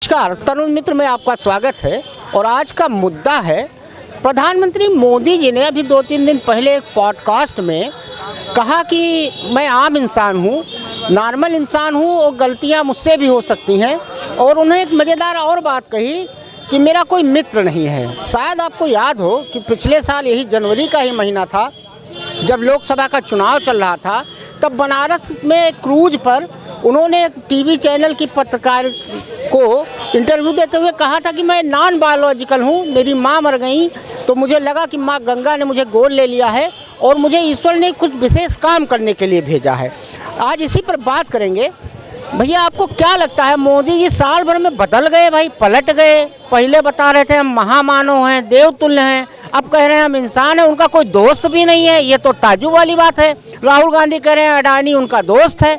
नमस्कार तरुण मित्र में आपका स्वागत है। और आज का मुद्दा है, प्रधानमंत्री मोदी जी ने अभी 2-3 दिन पहले एक पॉडकास्ट में कहा कि मैं आम इंसान हूँ, नॉर्मल इंसान हूँ और गलतियाँ मुझसे भी हो सकती हैं। और उन्हें एक मज़ेदार और बात कही कि मेरा कोई मित्र नहीं है। शायद आपको याद हो कि पिछले साल यही जनवरी का ही महीना था, जब लोकसभा का चुनाव चल रहा था, तब बनारस में क्रूज पर उन्होंने एक टीवी चैनल की पत्रकार को इंटरव्यू देते हुए कहा था कि मैं नॉन बायोलॉजिकल हूँ, मेरी माँ मर गई तो मुझे लगा कि माँ गंगा ने मुझे गोद ले लिया है और मुझे ईश्वर ने कुछ विशेष काम करने के लिए भेजा है। आज इसी पर बात करेंगे। भैया, आपको क्या लगता है, मोदी जी साल भर में बदल गए भाई, पलट गए? पहले बता रहे थे हम महामानव हैं, देवतुल्य हैं, अब कह रहे हैं हम इंसान हैं, उनका कोई दोस्त भी नहीं है। ये तो ताज्जुब वाली बात है। राहुल गांधी कह रहे हैं अडानी उनका दोस्त है।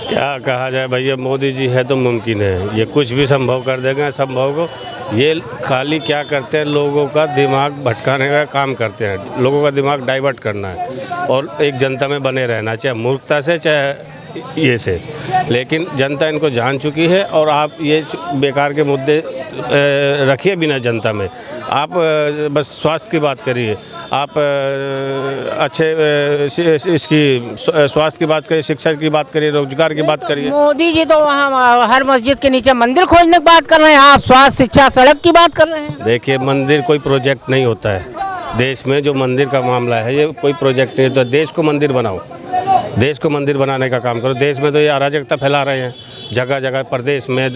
क्या कहा जाए भैया, मोदी जी है तो मुमकिन है, ये कुछ भी संभव कर देंगे संभव को। ये खाली क्या करते हैं, लोगों का दिमाग भटकाने का काम करते हैं, लोगों का दिमाग डाइवर्ट करना है और एक जनता में बने रहना, चाहे मूर्खता से चाहे ये से। लेकिन जनता इनको जान चुकी है और आप ये बेकार के मुद्दे रखिए बिना जनता में। आप बस स्वास्थ्य की बात करिए, आप अच्छे इसकी स्वास्थ्य की बात करिए, शिक्षा की बात करिए, रोजगार की बात करिए। मोदी जी तो वहाँ हर मस्जिद के नीचे मंदिर खोजने की बात कर रहे हैं, आप स्वास्थ्य शिक्षा सड़क की बात कर रहे हैं। देखिए, मंदिर कोई प्रोजेक्ट नहीं होता है देश में। जो मंदिर का मामला है ये कोई प्रोजेक्ट नहीं होता। देश को मंदिर बनाओ, देश को मंदिर बनाने का काम करो। देश में तो ये अराजकता फैला रहे हैं जगह जगह, प्रदेश में,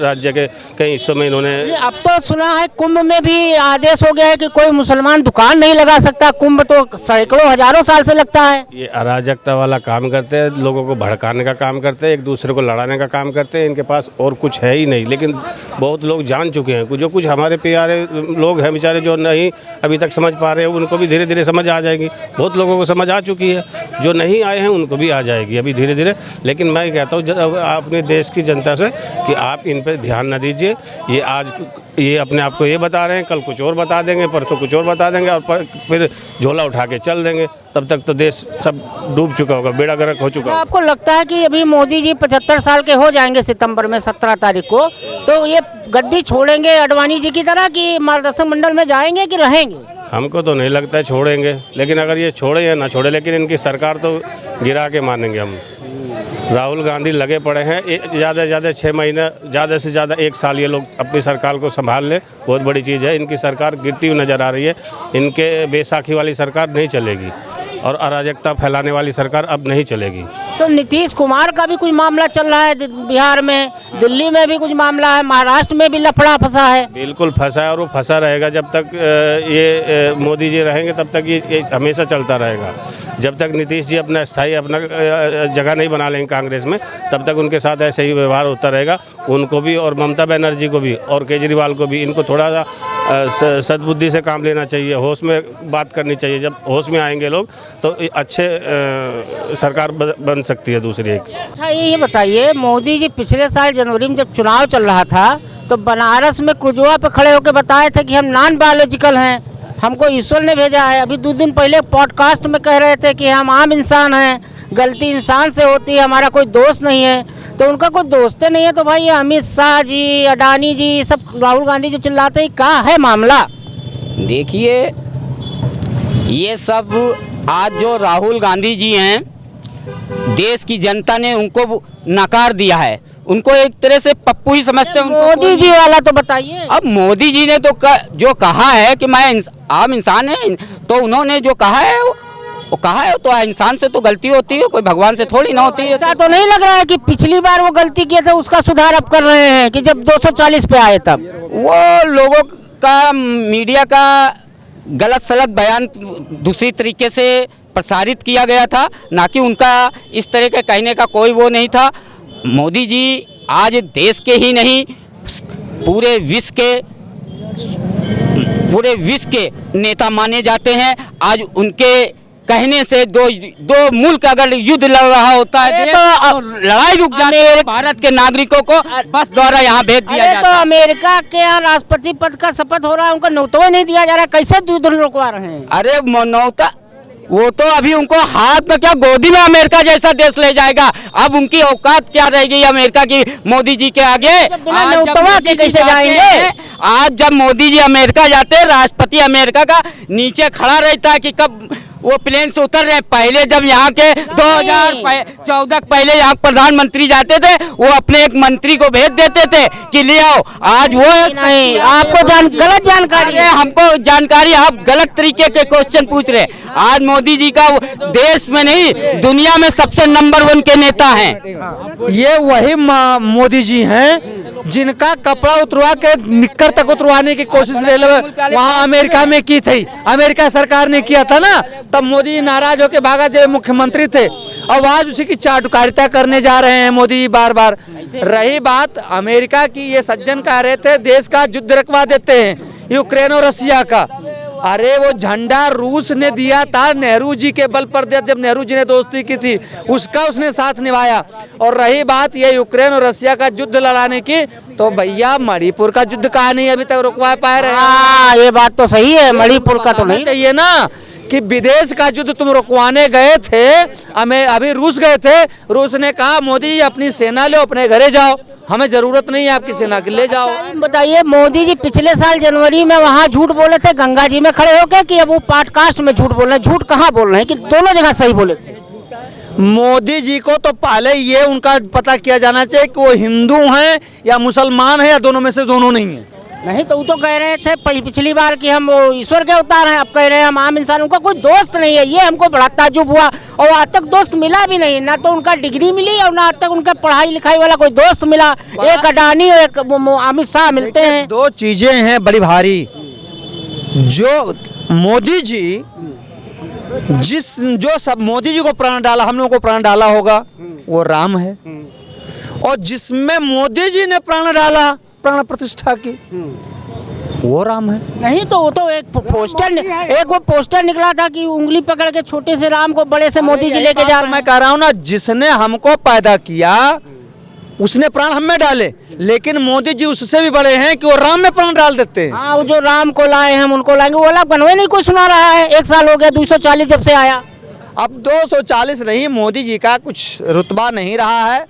राज्य के कई हिस्सों में इन्होंने। अब तो सुना है कुंभ में भी आदेश हो गया है कि कोई मुसलमान दुकान नहीं लगा सकता। कुंभ तो सैकड़ों हजारों साल से लगता है। ये अराजकता वाला काम करते हैं, लोगों को भड़काने का काम करते हैं, एक दूसरे को लड़ाने का काम करते हैं। इनके पास और कुछ है ही नहीं। लेकिन बहुत लोग जान चुके हैं, जो कुछ हमारे प्यारे लोग हैं बेचारे जो नहीं अभी तक समझ पा रहे हैं, उनको भी धीरे धीरे समझ आ जाएगी। बहुत लोगों को समझ आ चुकी है, जो नहीं आए हैं उनको भी आ जाएगी अभी धीरे धीरे। लेकिन मैं कहता हूँ अपने देश की जनता से कि आप इन पर ध्यान न दीजिए। ये आज ये अपने आप को ये बता रहे हैं, कल कुछ और बता देंगे, परसों कुछ और बता देंगे और फिर झोला उठा के चल देंगे। तब तक तो देश सब डूब चुका होगा, बेड़ा गर्क हो चुका होगा। आपको लगता है कि अभी मोदी जी 75 साल के हो जाएंगे सितंबर में 17 तारीख को, तो ये गद्दी छोड़ेंगे अडवाणी जी की तरह कि मार्गदर्शक मंडल में जाएंगे कि रहेंगे? हमको तो नहीं लगता है छोड़ेंगे, लेकिन अगर ये छोड़े या ना छोड़े, लेकिन इनकी सरकार तो गिरा के मानेंगे हम। राहुल गांधी लगे पड़े हैं, ज़्यादा से ज़्यादा 6 महीने, ज़्यादा से ज़्यादा 1 साल ये लोग अपनी सरकार को संभाल ले, बहुत बड़ी चीज़ है। इनकी सरकार गिरती हुई नज़र आ रही है। इनके बैसाखी वाली सरकार नहीं चलेगी और अराजकता फैलाने वाली सरकार अब नहीं चलेगी। तो नीतीश कुमार का भी कुछ मामला चल रहा है बिहार में, दिल्ली में भी कुछ मामला है, महाराष्ट्र में भी लफड़ा फंसा है। बिल्कुल फंसा है और वो फंसा रहेगा जब तक ये मोदी जी रहेंगे, तब तक ये हमेशा चलता रहेगा। जब तक नीतीश जी अपना स्थायी अपना जगह नहीं बना लेंगे कांग्रेस में, तब तक उनके साथ ऐसे ही व्यवहार होता रहेगा। उनको भी और ममता बनर्जी को भी और केजरीवाल को भी, इनको थोड़ा सा सद्बुद्धि से काम लेना चाहिए, होश में बात करनी चाहिए। जब होश में आएंगे लोग तो अच्छे सरकार बन सकती है दूसरी एक। अच्छा, ये बताइए, मोदी जी पिछले साल जनवरी में जब चुनाव चल रहा था तो बनारस में क्रुजवा पे खड़े होकर बताए थे कि हम नॉन बायोलॉजिकल हैं, हमको ईश्वर ने भेजा है। अभी 2 दिन पहले पॉडकास्ट में कह रहे थे कि हम आम इंसान हैं, गलती इंसान से होती है, हमारा कोई दोस्त नहीं है। तो उनका कोई दोस्त नहीं है तो भाई ये अमित शाह जी, अडानी जी, सब राहुल गांधी जो चिल्लाते हैं, क्या है मामला? देखिए, ये सब आज जो राहुल गांधी जी हैं, देश की जनता ने उनको नकार दिया है। उनको एक तरह से पप्पू ही समझते हैं। मोदी जी वाला तो बताइए। अब मोदी जी ने तो जो कहा है कि मैं आम इंसान है, तो उन्होंने जो कहा है वो कहा है, तो इंसान से तो गलती होती है, कोई भगवान से थोड़ी ना होती है। ऐसा तो नहीं लग रहा है कि पिछली बार वो गलती किए थे उसका सुधार अब कर रहे हैं कि जब 240 पे आए तब? वो लोगों का मीडिया का गलत सलत बयान दूसरी तरीके से प्रसारित किया गया था, ना कि उनका इस तरह के कहने का कोई वो नहीं था। मोदी जी आज देश के ही नहीं, पूरे विश्व के नेता माने जाते हैं। आज उनके कहने से दो मुल्क अगर युद्ध लड़ रहा होता है तो लड़ाई रुक जाती है। भारत के नागरिकों को बस द्वारा यहाँ भेज दिया जाता है। तो अमेरिका के यहाँ राष्ट्रपति पद का शपथ हो रहा है, उनको न्योता नहीं दिया जा रहा है, कैसे युद्ध रुकवा रहे हैं? अरे न्योता वो तो अभी उनको हाथ में क्या गोदी में अमेरिका जैसा देश ले जाएगा। अब उनकी औकात क्या रह गई अमेरिका की मोदी जी के आगे। बिना आज जब नौतवा मोदी के जी कैसे जाते जाएंगे? हैं, आज जब मोदी जी अमेरिका जाते हैं, राष्ट्रपति अमेरिका का नीचे खड़ा रहता है कि कब वो प्लेन से उतर रहे हैं। पहले जब यहाँ के 2014 पहले यहाँ प्रधानमंत्री जाते थे, वो अपने एक मंत्री को भेज देते थे कि ले आओ। आज वो नहीं, आपको गलत जानकारी है। हमको जानकारी, आप गलत तरीके के क्वेश्चन पूछ रहे हैं। आज मोदी जी का देश में नहीं दुनिया में सबसे नंबर 1 के नेता हैं। ये वही मोदी जी हैं जिनका कपड़ा उतरवा के निक्कर तक उतरवाने की कोशिश रेलवे वहाँ अमेरिका में की थी। अमेरिका सरकार ने किया था ना, तब मोदी जी नाराज होकर भागा जब मुख्यमंत्री थे। अब आज उसी की चाटुकारिता करने जा रहे हैं मोदी जी बार बार। रही बात अमेरिका की, ये सज्जन कह रहे थे देश का युद्ध रखवा देते हैं यूक्रेन और रसिया का। अरे वो झंडा रूस ने दिया था नेहरू जी के बल पर, जब नेहरू जी ने दोस्ती की थी उसका उसने साथ निभाया। और रही बात ये यूक्रेन और रसिया का युद्ध लड़ाने की, तो भैया मणिपुर का युद्ध कहा नहीं अभी तक रुकवा पा रहे हैं। हाँ, ये बात तो सही है, मणिपुर का तो नहीं चाहिए ना कि विदेश का युद्ध तुम रुकवाने गए थे। अभी रूस गए थे, रूस ने कहा मोदी जी अपनी सेना लो, अपने घरे जाओ, हमें जरूरत नहीं है आपकी सेना की, ले जाओ। बताइए, मोदी जी पिछले साल जनवरी में वहाँ झूठ बोले थे गंगा जी में खड़े होकर कि अब वो पॉडकास्ट में झूठ बोल रहे हैं। झूठ कहाँ बोल रहे हैं कि दोनों जगह सही बोले थे? मोदी जी को तो पहले ये उनका पता किया जाना चाहिए कि वो हिंदू हैं या मुसलमान हैं या दोनों में से दोनों नहीं है। नहीं तो वो तो कह रहे थे पिछली बार कि हम वो ईश्वर के अवतार हैं, अब कह रहे हैं हम आम इंसान। उनका कोई दोस्त नहीं है, ये हमको बड़ा ताज्जुब हुआ। और आज तक दोस्त मिला भी नहीं, ना तो उनका डिग्री मिली और ना आज तक उनका पढ़ाई लिखाई वाला कोई दोस्त मिला। एक अडानी और एक अमित शाह मिलते हैं। दो चीजें हैं बड़ी भारी। जो मोदी जी सब मोदी जी को प्राण डाला, हम लोगों को प्राण डाला होगा, वो राम है। और जिसमें मोदी जी ने प्राण डाला, प्राण प्रतिष्ठा की, वो राम है। नहीं तो वो तो एक पोस्टर निकला था कि उंगली पकड़ के छोटे से राम को बड़े से मोदी जी लेके जा रहे हैं। मैं कह रहा हूँ ना, जिसने हमको पैदा किया उसने प्राण हम में डाले, लेकिन मोदी जी उससे भी बड़े हैं कि वो राम में प्राण डाल देते हैं। हाँ, वो जो राम को लाए हम उनको लाएंगे, वो वाला बनवे नहीं कोई सुना रहा है। 1 साल हो गया 240 जब से आया। अब 240 नहीं, मोदी जी का कुछ रुतबा नहीं रहा है।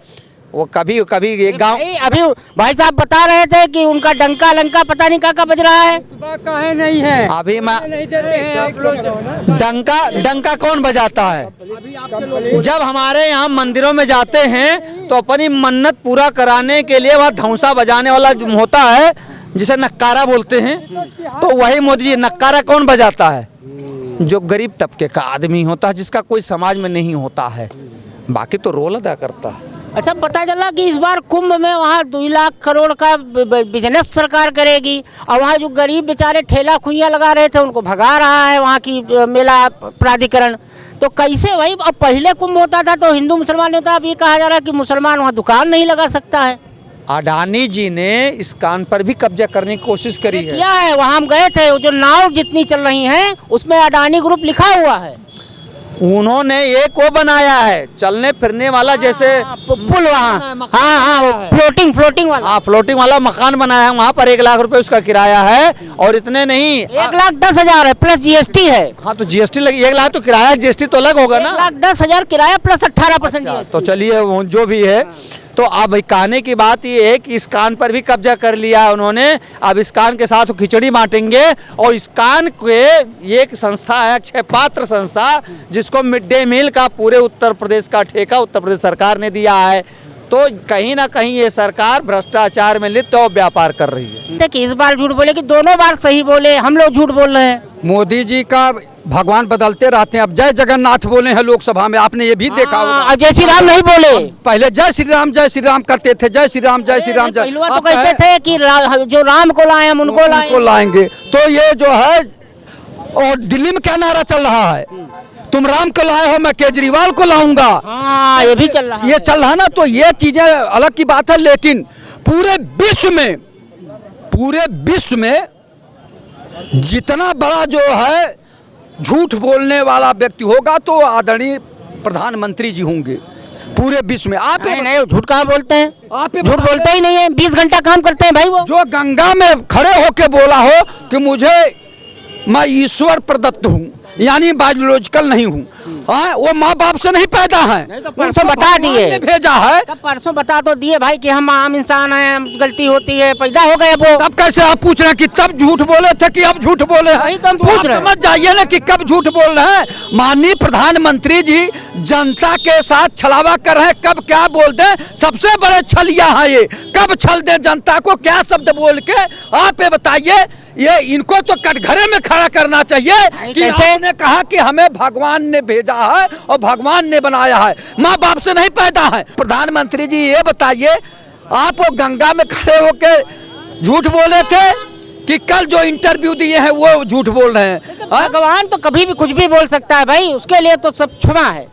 वो कभी कभी एक गांव, अभी भाई साहब बता रहे थे कि उनका डंका लंका पता नहीं क्या बज रहा है। काहे नहीं है, अभी मैं नहीं देते हैं आप लोग। डंका कौन बजाता है? जब हमारे यहाँ मंदिरों में जाते हैं तो अपनी मन्नत पूरा कराने के लिए वहाँ धौंसा बजाने वाला जो होता है, जिसे नक्कारा बोलते हैं, तो वही मोदी जी। नक्कारा कौन बजाता है? जो गरीब तबके का आदमी होता है, जिसका कोई समाज में नहीं होता है, बाकी तो रोल अदा करता है। अच्छा, पता चला कि इस बार कुंभ में वहाँ 2 लाख करोड़ का बिजनेस सरकार करेगी और वहाँ जो गरीब बेचारे ठेला खुइयाँ लगा रहे थे उनको भगा रहा है वहाँ की मेला प्राधिकरण। तो कैसे भाई, अब पहले कुंभ होता था तो हिंदू मुसलमान होता, अब ये कहा जा रहा है कि मुसलमान वहाँ दुकान नहीं लगा सकता है। अडानी जी ने इस कान पर भी कब्जा करने की कोशिश करी है। क्या है, वहाँ हम गए थे, जो नाव जितनी चल रही हैं उसमें अडानी ग्रुप लिखा हुआ है। उन्होंने एक को बनाया है चलने फिरने वाला, जैसे पुल वहाँ, हाँ, फ्लोटिंग वाला। हाँ, फ्लोटिंग वाला मकान बनाया है वहाँ पर। 1 लाख रुपए उसका किराया है। और इतने नहीं, 1,10,000 है प्लस जीएसटी है। हाँ, तो जीएसटी लगी। 1 लाख तो किराया, जीएसटी तो अलग होगा ना। 1,10,000 किराया प्लस 18% जीएसटी। तो चलिए वो जो भी है, तो अब कहने की बात ये है कि इस कान पर भी कब्जा कर लिया है उन्होंने। अब इस कान के साथ खिचड़ी बांटेंगे। और इस कान के एक संस्था है, अक्षय पात्र संस्था, जिसको मिड डे मील का पूरे उत्तर प्रदेश का ठेका उत्तर प्रदेश सरकार ने दिया है। तो कहीं ना कहीं ये सरकार भ्रष्टाचार में लिप्त और व्यापार कर रही है। देखिए, इस बार झूठ बोले कि दोनों बार सही बोले, हम लोग झूठ बोल रहे हैं। मोदी जी का भगवान बदलते रहते हैं। अब जय जगन्नाथ बोले हैं लोकसभा में, आपने ये भी देखा होगा। जय श्री राम नहीं बोले, पहले जय श्री राम करते थे। जय श्री राम जय श्री राम जय। पहलुआ तो कहते थे कि जो राम को लाए हम उनको लाएंगे। तो ये जो है, और दिल्ली में क्या नारा चल रहा है, तुम राम को लाए हो, मैं केजरीवाल को लाऊंगा। हाँ, ये भी चल रहा है। ये चल रहा है ना। तो ये चीजें अलग की बात है, लेकिन पूरे विश्व में जितना बड़ा जो है झूठ बोलने वाला व्यक्ति होगा तो आदरणीय प्रधानमंत्री जी होंगे पूरे विश्व में। आप नहीं, झूठ कहाँ बोलते हैं, आप झूठ बोलते ही नहीं है। 20 घंटा काम करते हैं भाई वो। जो गंगा में खड़े होके बोला हो कि मुझे मैं ईश्वर प्रदत्त हूँ, यानी बायोलॉजिकल नहीं हूँ। हाँ, वो माँ बाप से नहीं पैदा है, नहीं तो परसों बता दिए। भगवान ने भेजा है। तब परसों बता तो दिए भाई कि हम आम इंसान हैं, गलती होती है, पैदा हो गए वो। तब कैसे आप पूछ रहे हैं कि तब झूठ बोले थे कि अब झूठ बोले हैं? वही तो हम तो पूछ आप रहे हैं। समझ जाइए ना कि कब झूठ बोल रहे हैं। माननीय प्रधानमंत्री जी जनता के साथ छलावा कर रहे हैं, कब क्या बोल दें, सबसे बड़े छलिया हैं ये। कब छल दें जनता को, क्या शब्द बोल के, आप ये बताइए। ये इनको तो कटघरे में खड़ा करना चाहिए कि कैसे? आपने कहा कि हमें भगवान ने भेजा है और भगवान ने बनाया है, माँ बाप से नहीं पैदा है। प्रधानमंत्री जी ये बताइए, आप वो गंगा में खड़े होके झूठ बोले थे कि कल जो इंटरव्यू दिए हैं वो झूठ बोल रहे हैं? हाँ? भगवान तो कभी भी कुछ भी बोल सकता है भाई, उसके लिए तो सब क्षमा है,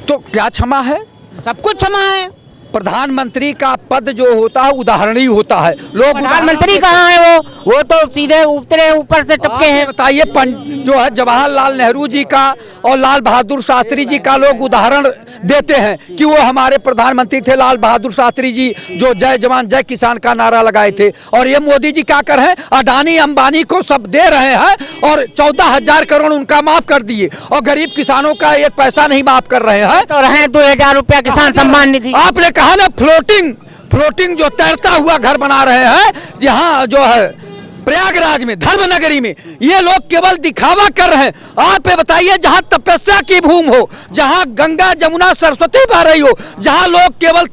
तो क्या क्षमा है? सब कुछ क्षमा है। प्रधानमंत्री का पद जो होता है उदाहरणीय होता है। लोग प्रधानमंत्री कहाँ है वो तो सीधे उतरे ऊपर से टपके हैं। बताइए, जो है जवाहरलाल नेहरू जी का और लाल बहादुर शास्त्री जी का लोग उदाहरण देते हैं कि वो हमारे प्रधानमंत्री थे। लाल बहादुर शास्त्री जी जो जय जवान जय किसान का नारा लगाए थे, और ये मोदी जी क्या कर रहे हैं, अडानी अंबानी को सब दे रहे हैं और 14,000 करोड़ उनका माफ कर दिए, और गरीब किसानों का एक पैसा नहीं माफ कर रहे हैं। तो रहे 2,000 रुपया किसान सम्मान निधि। आपने कहा ना फ्लोटिंग जो तैरता हुआ घर बना रहे हैं यहाँ जो है प्रयागराज में, धर्मनगरी में, ये लोग केवल दिखावा कर रहे हैं। आप ये बताइए, जहाँ तपस्या की भूमि हो, जहाँ गंगा जमुना सरस्वती बह रही हो, जहाँ लोग केवल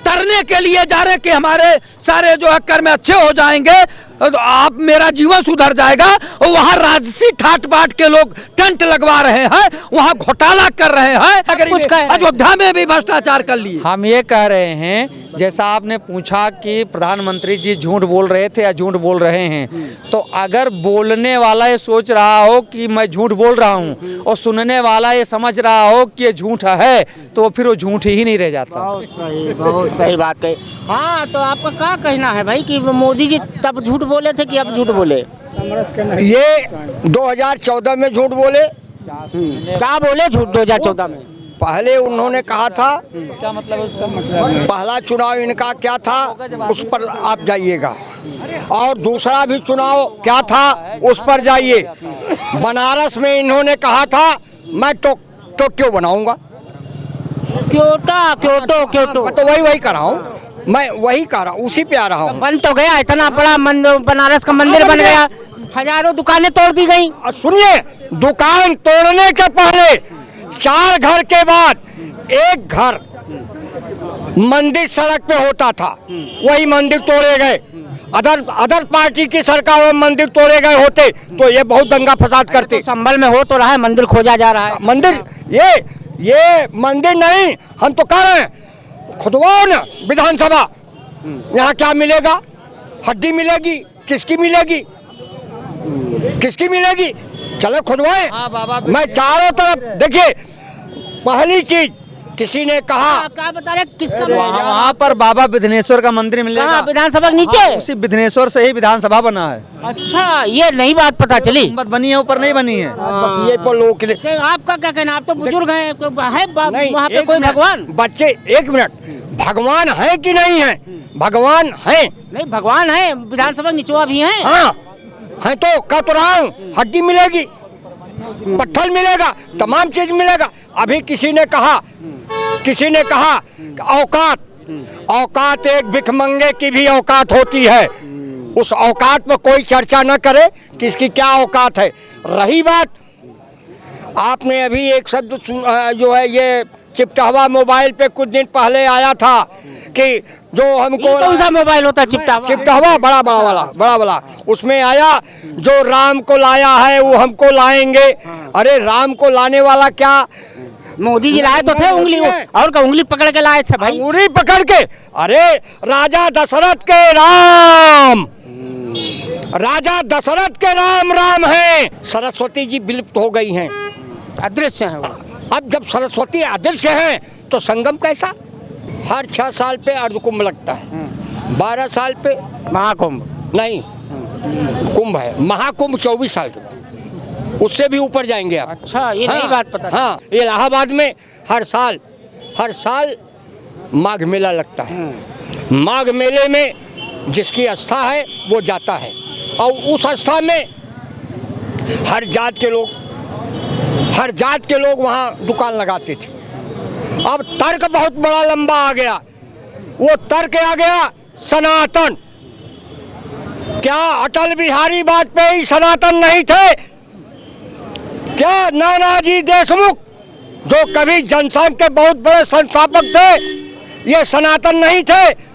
तरने के लिए जा रहे हैं कि हमारे सारे जो है कर्म अच्छे हो जाएंगे, तो आप मेरा जीवन सुधर जाएगा, और वहाँ राजसी ठाट बाट के लोग टेंट लगवा रहे हैं, वहाँ घोटाला कर रहे हैं, कुछ कह रहे हैं। अयोध्या में भी भ्रष्टाचार कर लिए। हम ये कह रहे हैं, जैसा आपने पूछा कि प्रधानमंत्री जी झूठ बोल रहे थे या झूठ बोल रहे हैं, तो अगर बोलने वाला ये सोच रहा हो कि मैं झूठ बोल रहा हूँ और सुनने वाला ये समझ रहा हो कि ये झूठ है, तो फिर वो झूठ ही नहीं रह जाता। बहुत सही बात कही। हाँ, तो आपका क्या कहना है भाई कि मोदी जी तब झूठ बोले थे कि अब झूठ बोले? ये 2014 में झूठ बोले। क्या बोले झूठ 2014 में? पहले उन्होंने कहा था, क्या मतलब है उसका? पहला चुनाव इनका क्या था उस पर आप जाइएगा, और दूसरा भी चुनाव क्या था उस पर जाइए। बनारस में इन्होंने कहा था मैं टोक्यो बनाऊंगा। क्योटो मैं तो वही कर रहा हूँ, मैं वही कर रहा हूँ, उसी पे आ रहा हूँ। बन तो गया, इतना बड़ा बनारस का मंदिर बन गया, हजारों दुकानें तोड़ दी गई। और सुनिए, दुकान तोड़ने के पहले 4 घर के बाद एक घर मंदिर सड़क पे होता था, वही मंदिर तोड़े गए। अदर पार्टी की सरकार में मंदिर तोड़े गए होते तो ये बहुत दंगा फसाद करते। तो संभल में हो तो रहा है, मंदिर खोजा जा रहा है। मंदिर ये मंदिर नहीं, हम तो कह रहे हैं खुदवाओ ना विधानसभा। यहाँ क्या मिलेगा? हड्डी मिलेगी, किसकी मिलेगी, किसकी मिलेगी? चलो खुदवाए। मैं चारों तरफ देखिए, पहली चीज किसी ने कहा, क्या बता रहे किसका? वहाँ पर बाबा विधनेश्वर का मंदिर मिलेगा। कहाँ, विधानसभा के नीचे? हाँ, उसी विधनेश्वर से ही विधानसभा बना है। अच्छा, ये नई बात पता चली। गुंबद बनी है, ऊपर नहीं बनी है। ये पर लोगों के लिए तो आपका क्या कहना? आप तो बुजुर्ग हैं, है नहीं, वहाँ पे एक कोई मिनट, भगवान? बच्चे एक मिनट, भगवान है कि नहीं है? भगवान है। नहीं, भगवान है, विधानसभा निचवा भी है। हाँ है, तो कह तो रहा हूँ, हड्डी मिलेगी, पत्थर मिलेगा, तमाम चीज मिलेगा। अभी किसी ने कहा औकात एक भिखमंगे की भी औकात होती है। उस औकात पर कोई चर्चा न करे कि इसकी क्या औकात है। रही बात, आपने अभी एक शब्द जो है ये चिपटहवा मोबाइल पे कुछ दिन पहले आया था कि जो हमको कौन सा मोबाइल होता है चिपटहवा बड़ा वाला, उसमें आया जो राम को लाया है वो हमको लाएंगे। अरे राम को लाने वाला क्या मोदी जी लाए तो थे उंगली, और का उंगली पकड़ के लाए थे भाई। उंगली पकड़ के? अरे राजा दशरथ के राम, राजा दशरथ के राम है। सरस्वती जी विलुप्त हो गई हैं, अदृश्य है वो। अब जब सरस्वती अदृश्य है तो संगम कैसा? हर 6 साल पे अर्धकुंभ लगता है, 12 साल पे महाकुंभ नहीं कुंभ है, महाकुंभ 24 साल के बाद, उससे भी ऊपर जाएंगे आप। अच्छा, ये नई बात पता। हाँ, इलाहाबाद में हर साल माघ मेला लगता है। माघ मेले में जिसकी आस्था है वो जाता है, और उस आस्था में हर जात के लोग वहाँ दुकान लगाते थे। अब तर्क बहुत बड़ा लंबा आ गया, वो तर्क आ गया सनातन। क्या अटल बिहारी वाजपेयी सनातन नहीं थे? क्या नानाजी देशमुख जो कभी जनसंघ के बहुत बड़े संस्थापक थे, ये सनातन नहीं थे?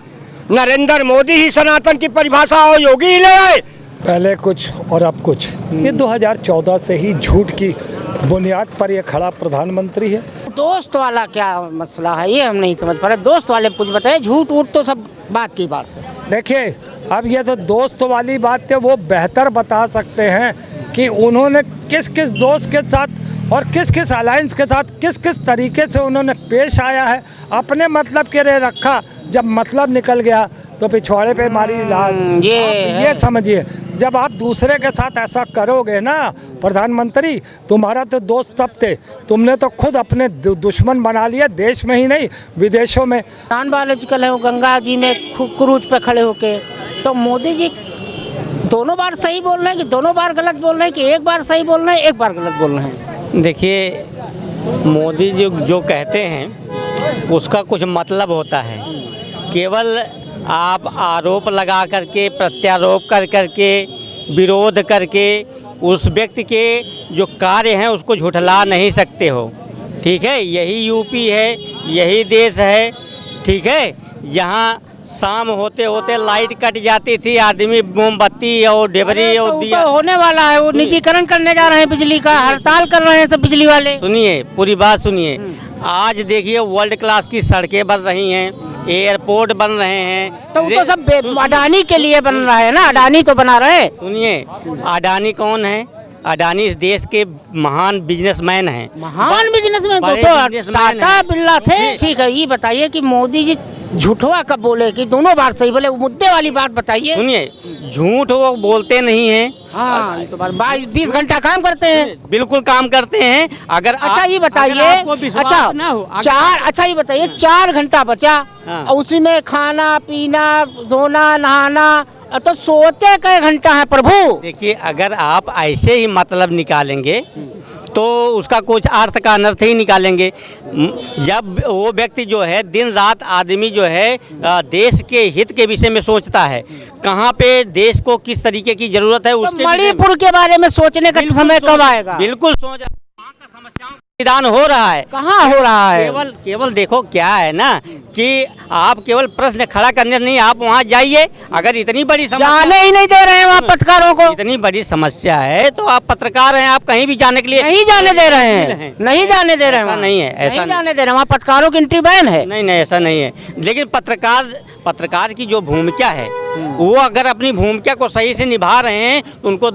नरेंद्र मोदी ही सनातन की परिभाषा और योगी ही ले आए। पहले कुछ और अब कुछ, ये 2014 से ही झूठ की बुनियाद पर ये खड़ा प्रधानमंत्री है। दोस्त वाला क्या मसला है, ये हम नहीं समझ पा रहे। दोस्त वाले कुछ बताए, झूठ वूठ तो सब बात की बात है। देखिए, अब ये तो दोस्त वाली बात है, वो बेहतर बता सकते हैं कि उन्होंने किस किस दोस्त के साथ और किस किस अलायंस के साथ किस किस तरीके से उन्होंने पेश आया है। अपने मतलब के लिए रखा, जब मतलब निकल गया तो पिछवाड़े पे मारी लाल। ये समझिए, जब आप दूसरे के साथ ऐसा करोगे ना प्रधानमंत्री, तुम्हारा तो दोस्त तब थे, तुमने तो खुद अपने दुश्मन बना लिया, देश में ही नहीं विदेशों में। नॉन बायोलॉजिकल है वो, गंगा जी में क्रूज पे खड़े होके। तो मोदी जी दोनों बार सही बोल रहे हैं कि दोनों बार गलत बोल रहे हैं कि एक बार सही बोल रहे हैं एक बार गलत बोल रहे हैं? देखिए, मोदी जी जो कहते हैं उसका कुछ मतलब होता है। केवल आप आरोप लगा करके, प्रत्यारोप कर करके, विरोध करके उस व्यक्ति के जो कार्य हैं उसको झुठला नहीं सकते हो। ठीक है, यही यूपी है, यही देश है। ठीक है, जहाँ शाम होते होते लाइट कट जाती थी, आदमी मोमबत्ती और डेबरी और दिया। तो होने वाला है, वो निजीकरण करने जा रहे हैं बिजली का, हड़ताल कर रहे हैं सब बिजली वाले। सुनिए, पूरी बात सुनिए। आज देखिए वर्ल्ड क्लास की सड़कें बन रही हैं, एयरपोर्ट बन रहे हैं। तो वो तो सब अडानी के लिए बन रहा है ना, अडानी तो बना रहे हैं। सुनिए, अडानी कौन है? अडानी इस देश के महान बिजनेसमैन हैं। महान बिजनेसमैन बड़े तो बिजनेसमैन टाटा हैं। बिरला थे। ठीक है, ये बताइए कि मोदी जी झूठवा कब बोले कि दोनों बार सही बोले? वो मुद्दे वाली बात बताइए। सुनिए, झूठ वो बोलते नहीं हैं। हाँ, ये तो बात 22-20 घंटा काम करते हैं। बिल्कुल काम करते हैं। अगर अच्छा ये बताइए, अच्छा ये बताइए, 4 घंटा बचा हाँ। और उसी में खाना पीना धोना नहाना, तो सोते कई घंटा है प्रभु? देखिए, अगर आप ऐसे ही मतलब निकालेंगे तो उसका कुछ अर्थ का अनर्थ ही निकालेंगे। जब वो व्यक्ति जो है दिन रात आदमी जो है देश के हित के विषय में सोचता है, कहाँ पे देश को किस तरीके की जरूरत है उसके मणिपुर के बारे में सोचने का समय कब आएगा? बिल्कुल सोच, वहाँ का समस्याओं का निदान हो रहा है। कहाँ हो रहा है? केवल देखो क्या है ना कि आप केवल प्रश्न खड़ा करने नहीं, आप वहाँ जाइए। अगर इतनी बड़ी जाने ही नहीं दे रहे हैं वहाँ पत्रकारों को। इतनी बड़ी समस्या है तो आप पत्रकार हैं, आप कहीं भी जाने के लिए नहीं जाने दे रहे हैं, नहीं जाने दे रहे हैं। ऐसा नहीं है, ऐसा नहीं जाने दे रहे हैं, वहाँ पत्रकारों की एंट्री बैन है। नहीं, ऐसा नहीं है। लेकिन पत्रकार की जो भूमिका है, वो अगर अपनी भूमिका को सही से निभा रहे हैं तो उनको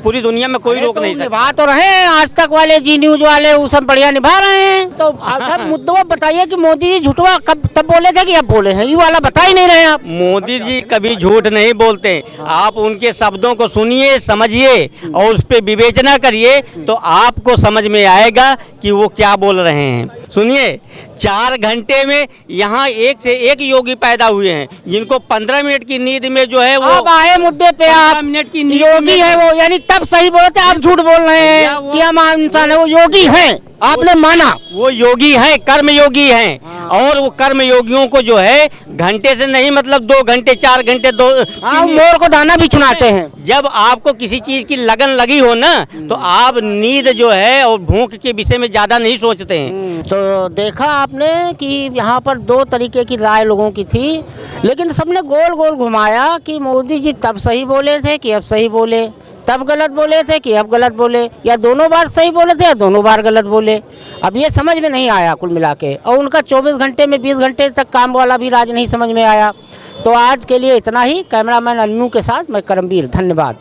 पूरी दुनिया में कोई रोक नहीं सकता। निभा तो रहे हैं, आज तक वाले, जी न्यूज वाले, वो सब बढ़िया निभा रहे हैं। तो अब मुद्दा बताइए कि मोदी जी झूठवा कब तब बोले थे कि अब बोले हैं? ये वाला बता ही नहीं रहे आप। मोदी जी कभी झूठ नहीं बोलते। आप उनके शब्दों को सुनिए, समझिए और उस पर विवेचना करिए तो आपको समझ में आएगा कि वो क्या बोल रहे हैं। सुनिए, 4 घंटे में यहाँ एक से एक योगी पैदा हुए हैं, जिनको 15 मिनट की नींद में जो है वो अब आए मुद्दे पे, आप 15 मिनट की नींद योगी में है वो, यानी तब सही बोले थे, आप झूठ बोल रहे हैं कि हम आम इंसान है। वो योगी हैं, आपने माना? वो योगी हैं, कर्म योगी हैं। और वो कर्म योगियों को जो है घंटे से नहीं, मतलब 2 घंटे 4 घंटे मोर को दाना भी चुनाते हैं। जब आपको किसी चीज की लगन लगी हो ना तो आप नींद जो है और भूख के विषय में ज्यादा नहीं सोचते हैं। तो देखा आपने कि यहाँ पर 2 तरीके की राय लोगों की थी, लेकिन सबने गोल गोल घुमाया कि मोदी जी तब सही बोले थे कि अब सही बोले, तब गलत बोले थे कि अब गलत बोले, या दोनों बार सही बोले थे या दोनों बार गलत बोले। अब ये समझ में नहीं आया कुल मिला के। और उनका 24 घंटे में 20 घंटे तक काम वाला भी राज नहीं समझ में आया। तो आज के लिए इतना ही। कैमरामैन अन्नू के साथ मैं करमवीर, धन्यवाद।